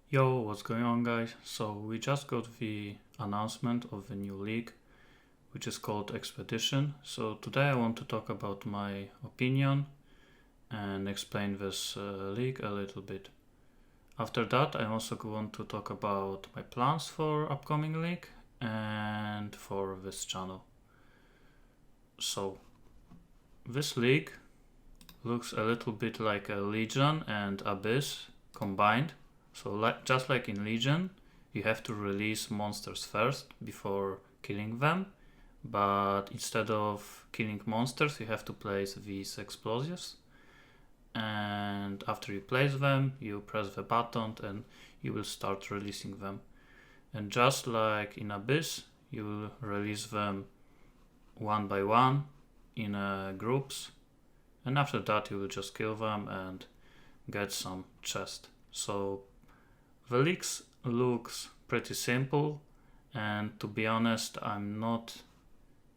Yo, what's going on, guys? So we just got the announcement of the new league, which is called Expedition. So today I want to talk about my opinion and explain this league a little bit. After that, I also want to talk about my plans for upcoming league and for this channel. So this league looks a little bit like a Legion and Abyss combined. So just like in Legion, you have to release monsters first before killing them. But instead of killing monsters, you have to place these explosives. And after you place them, you press the button and you will start releasing them. And just like in Abyss, you will release them one by one in groups. And after that, you will just kill them and get some chest. So the leaks looks pretty simple, and to be honest, I'm not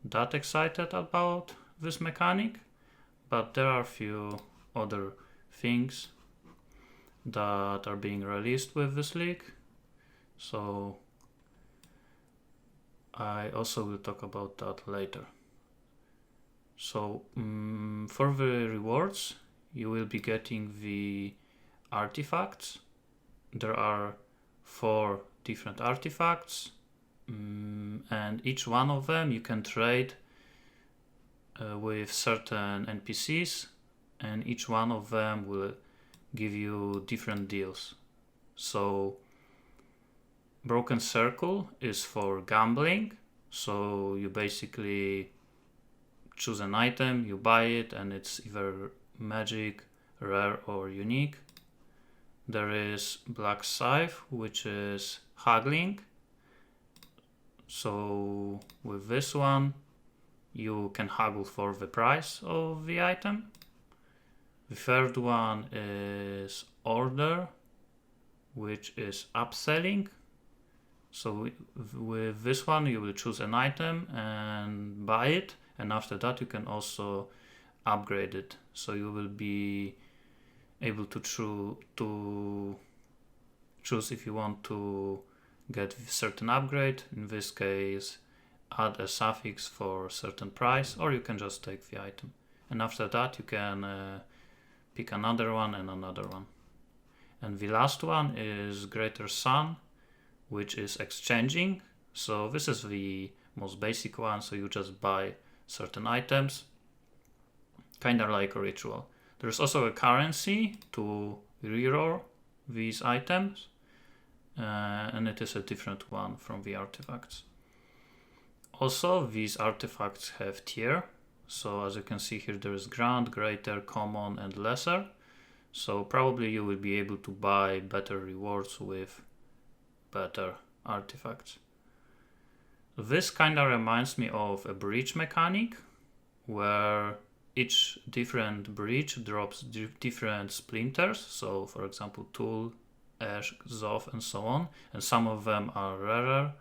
that excited about this mechanic, but there are a few other things that are being released with this leak, so I also will talk about that later. So for the rewards, you will be getting the artifacts. There are 4 different artifacts, and each one of them you can trade with certain NPCs, and each one of them will give you different deals. So Broken Circle is for gambling, so you basically choose an item, you buy it, and it's either magic, rare, or unique. There is Black Scythe, which is haggling. So with this one, you can haggle for the price of the item. The third one is Order, which is upselling. So with this one, you will choose an item and buy it, and after that you can also upgrade it. So you will be able to choose if you want to get a certain upgrade, in this case add a suffix for a certain price, or you can just take the item, and after that you can pick another one and another one. And the last one is Greater Sun, which is exchanging. So this is the most basic one, so you just buy certain items, kind of like a ritual. There's also a currency to reroll these items, and it is a different one from the artifacts. Also, these artifacts have tier. So as you can see here, there is Grand, Greater, Common, and Lesser. So probably you will be able to buy better rewards with better artifacts. This kind of reminds me of a breach mechanic, where each different breach drops different splinters. So for example, Tool, Ash, Zoth, and so on. And some of them are rarer.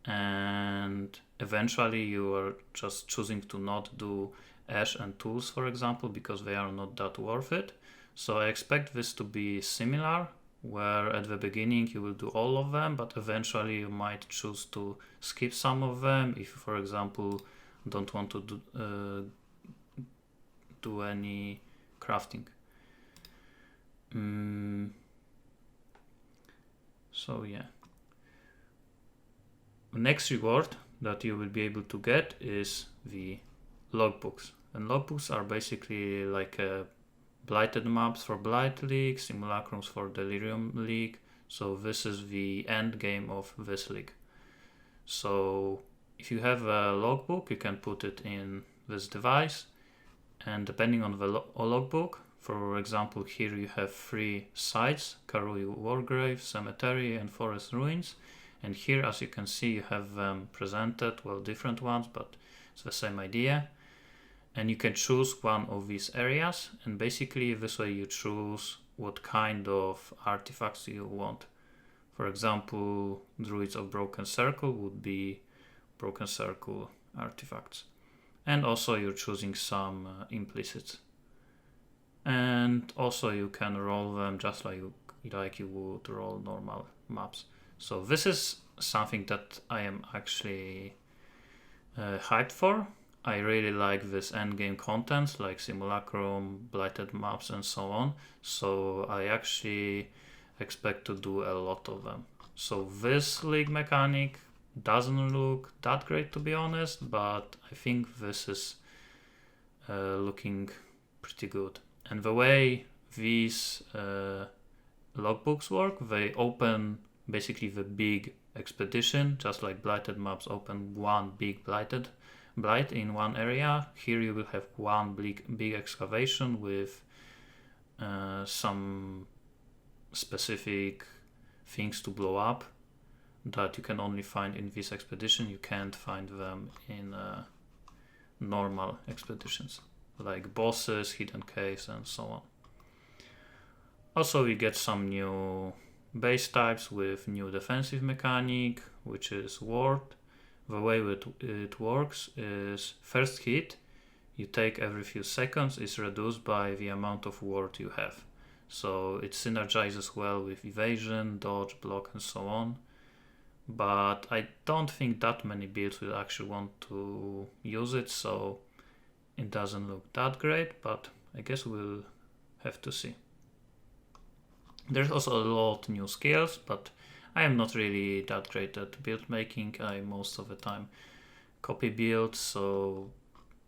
And eventually you are just choosing to not do Ash and Tools, for example, because they are not that worth it. So I expect this to be similar, where at the beginning you will do all of them, but eventually you might choose to skip some of them if, for example, don't want to do any crafting. So yeah. The next reward that you will be able to get is the logbooks. And logbooks are basically like blighted maps for Blight League, simulacrums for Delirium League. So this is the end game of this league. So if you have a logbook, you can put it in this device, and depending on the logbook, for example, here you have 3 sites: Karui Wargrave, Cemetery, and Forest Ruins. And here, as you can see, you have them presented, well, different ones, but it's the same idea. And you can choose one of these areas, and basically this way you choose what kind of artifacts you want. For example, Druids of Broken Circle would be Broken Circle artifacts. And also you're choosing some implicits. And also you can roll them just like like you would roll normal maps. So this is something that I am actually hyped for. I really like this endgame contents like Simulacrum, Blighted maps, and so on. So I actually expect to do a lot of them. So this league mechanic doesn't look that great, to be honest, but I think this is looking pretty good. And the way these logbooks work, they open basically the big expedition, just like Blighted maps open one big blight in one area. Here you will have one big excavation with some specific things to blow up that you can only find in this expedition. You can't find them in normal expeditions, like bosses, hidden caves, and so on. Also, we get some new base types with new defensive mechanic, which is ward. The way it works is first hit you take every few seconds is reduced by the amount of ward you have. So it synergizes well with evasion, dodge, block, and so on. But I don't think that many builds will actually want to use it, so it doesn't look that great, but I guess we'll have to see. There's also a lot new skills, but I am not really that great at build making. I most of the time copy builds, so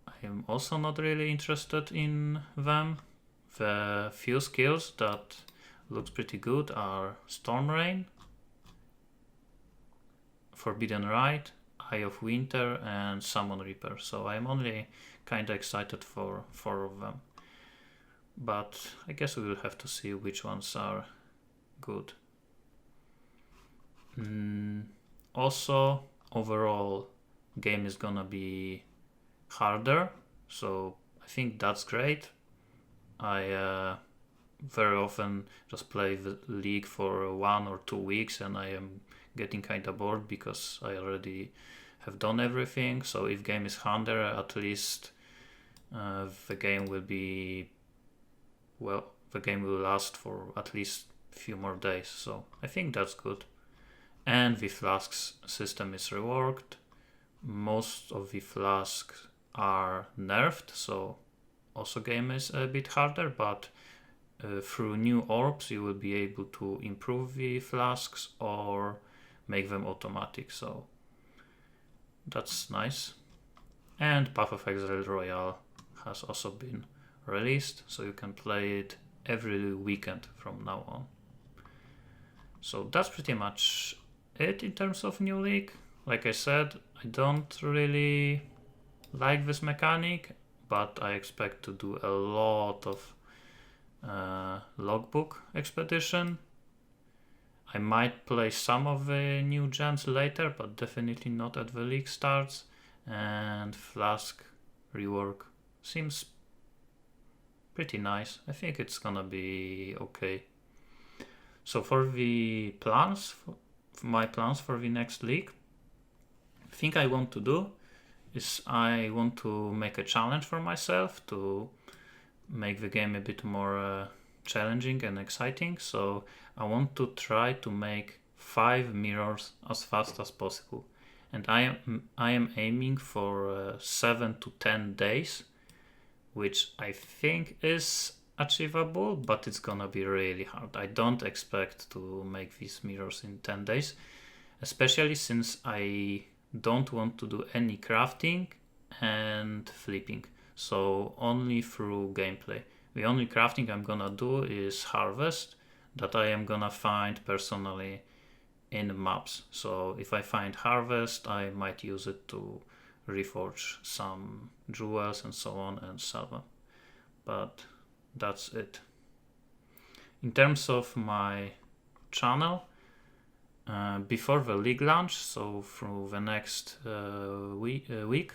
I am also not really interested in them. The few skills that looks pretty good are Storm Rain, Forbidden Rite, Eye of Winter, and Summon Reaper. So I'm only kinda excited for 4 of them. But I guess we will have to see which ones are good. Also, overall, game is gonna be harder, so I think that's great. I very often just play the league for 1 or 2 weeks and I am getting kinda bored because I already have done everything. So if game is harder, at least the game will be, well, the game will last for at least a few more days, so I think that's good. And the Flasks system is reworked. Most of the Flasks are nerfed, so also game is a bit harder, but through new orbs you will be able to improve the Flasks or make them automatic, so that's nice. And Path of Exile Royale has also been released, so you can play it every weekend from now on. So that's pretty much it in terms of new league. Like I said, I don't really like this mechanic, but I expect to do a lot of logbook expedition. I might play some of the new gems later, but definitely not at the league starts. And Flask Rework seems pretty nice. I think it's gonna be okay. So for the plans, my plans for the next league, the thing I want to do is I want to make a challenge for myself to make the game a bit more challenging and exciting. So I want to try to make 5 mirrors as fast as possible, and I am aiming for 7 to 10 days, which I think is achievable, but it's gonna be really hard. I don't expect to make these mirrors in 10 days, especially since I don't want to do any crafting and flipping, so only through gameplay. The only crafting I'm gonna do is harvest that I am gonna find personally in maps. So if I find harvest, I might use it to reforge some jewels and so on and sell them, but that's it. In terms of my channel, before the league launch, so through the next week,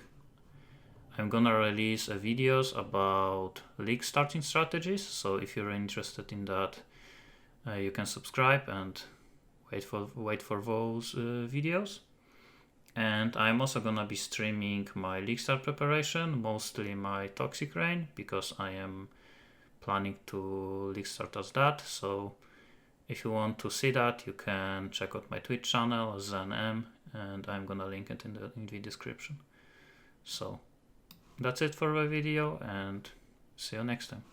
I'm gonna release videos about league starting strategies. So if you're interested in that, you can subscribe and wait for those videos. And I'm also gonna be streaming my league start preparation, mostly my Toxic Rain, because I am planning to league start as that. So If you want to see that, you can check out my Twitch channel, ZenM, and I'm gonna link it in the description. So that's it for the video, and see you next time.